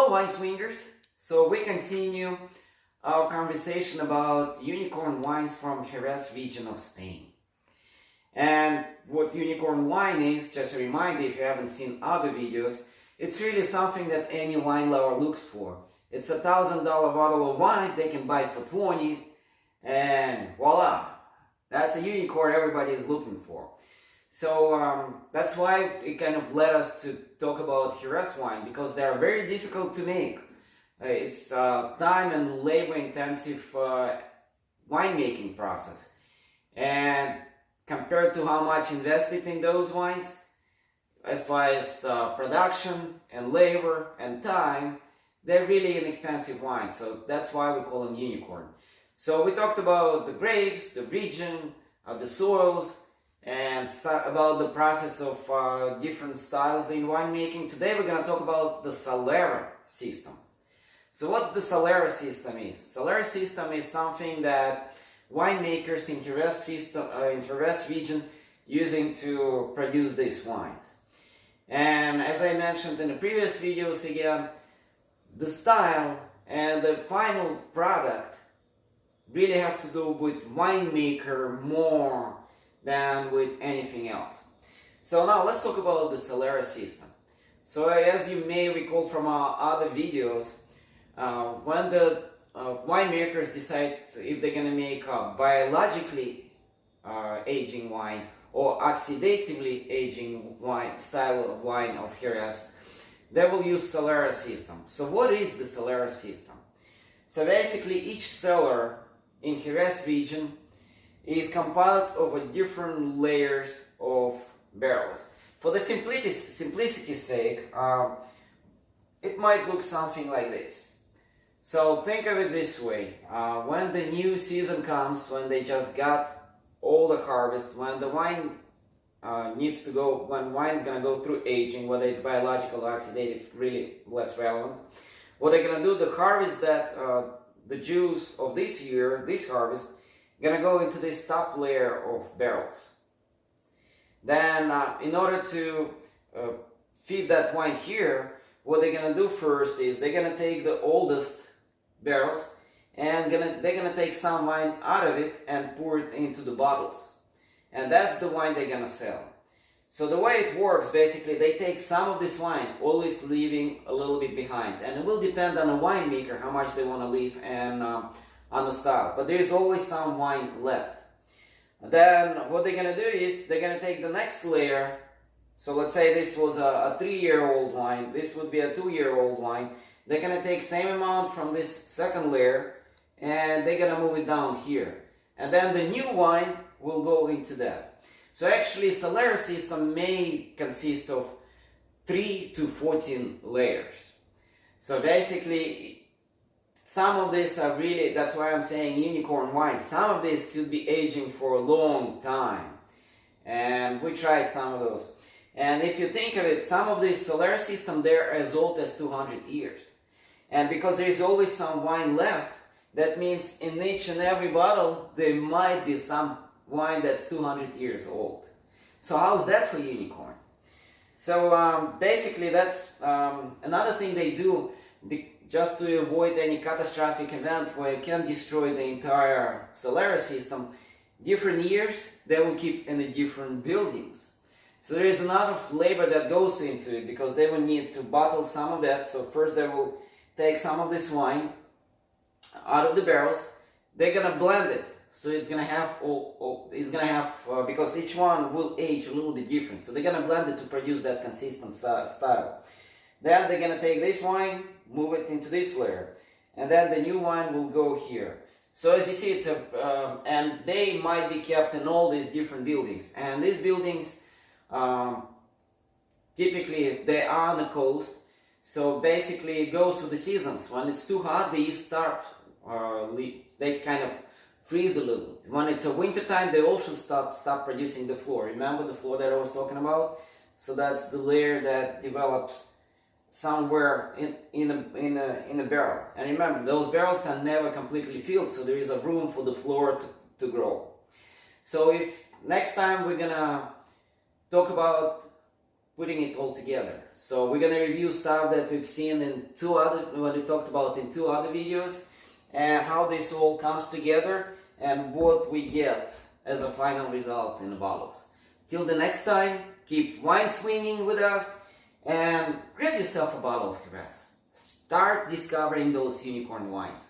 Hello wine swingers! So we continue our conversation about unicorn wines from Jerez region of Spain. And what unicorn wine is, just a reminder if you haven't seen other videos, it's really something that any wine lover looks for. It's a $1,000 bottle of wine they can buy for 20 and voila! That's a unicorn everybody is looking for. So that's why it kind of led us to talk about Jerez wine, because they are very difficult to make. It's time and labor intensive winemaking process. And compared to how much invested in those wines, as far as production and labor and time, they're really inexpensive wines. So that's why we call them unicorn. So we talked about the grapes, the region, the soils, and about the process of different styles in winemaking. Today we're going to talk about the Solera system. So what the Solera system is? Solera system is something that winemakers in Jerez region using to produce these wines. And as I mentioned in the previous videos again, the style and the final product really has to do with winemaker more than with anything else. So now let's talk about the Solera system. So as you may recall from our other videos, when the winemakers decide if they're going to make a biologically aging wine or oxidatively aging wine, style of wine of Jerez, they will use Solera system. So what is the Solera system? So basically each cellar in Jerez region is compiled of different layers of barrels. For the simplicity's sake, it might look something like this. So think of it this way, when the new season comes, when they just got all the harvest, when the wine when wine's gonna go through aging, whether it's biological or oxidative, really less relevant, what they're gonna do, the harvest that the juice of this year, this harvest, gonna go into this top layer of barrels. Then in order to feed that wine here, what they're gonna do first is they're gonna take the oldest barrels and they're gonna take some wine out of it and pour it into the bottles, and that's the wine they're gonna sell. So the way it works, basically they take some of this wine, always leaving a little bit behind, and it will depend on the winemaker how much they want to leave and on the style, but there is always some wine left. Then what they're gonna do is they're gonna take the next layer. So let's say this was a 3-year-old wine, this would be a 2-year-old wine. They're gonna take same amount from this second layer and they're gonna move it down here, and then the new wine will go into that. So actually Solera system may consist of 3 to 14 layers. So basically some of these are really, that's why I'm saying unicorn wine, some of these could be aging for a long time, and we tried some of those. And if you think of it, some of these Solera system, they're as old as 200 years. And because there is always some wine left, that means in each and every bottle there might be some wine that's 200 years old. So how's that for unicorn? So basically that's another thing they do just to avoid any catastrophic event where you can destroy the entire Solera system. Different years they will keep in the different buildings. So there is a lot of labor that goes into it, because they will need to bottle some of that. So first they will take some of this wine out of the barrels. They're gonna blend it, so it's gonna have because each one will age a little bit different. So they're gonna blend it to produce that consistent style. Then they're gonna take this wine, move it into this layer, and then the new wine will go here. So as you see, it's and they might be kept in all these different buildings, and these buildings typically they are on the coast. So basically it goes with the seasons. When it's too hot, they start they kind of freeze a little. When it's a winter time, they also stop producing the flor. Remember the flor that I was talking about? So that's the layer that develops somewhere in a barrel. And remember, those barrels are never completely filled, so there is a room for the flor to grow. So if next time we're gonna talk about putting it all together. So we're gonna review stuff that we've seen in what we talked about in 2 other videos, and how this all comes together and what we get as a final result in the bottles. Till the next time, keep wine swinging with us and grab yourself a bottle of Jerez. Start discovering those unicorn wines.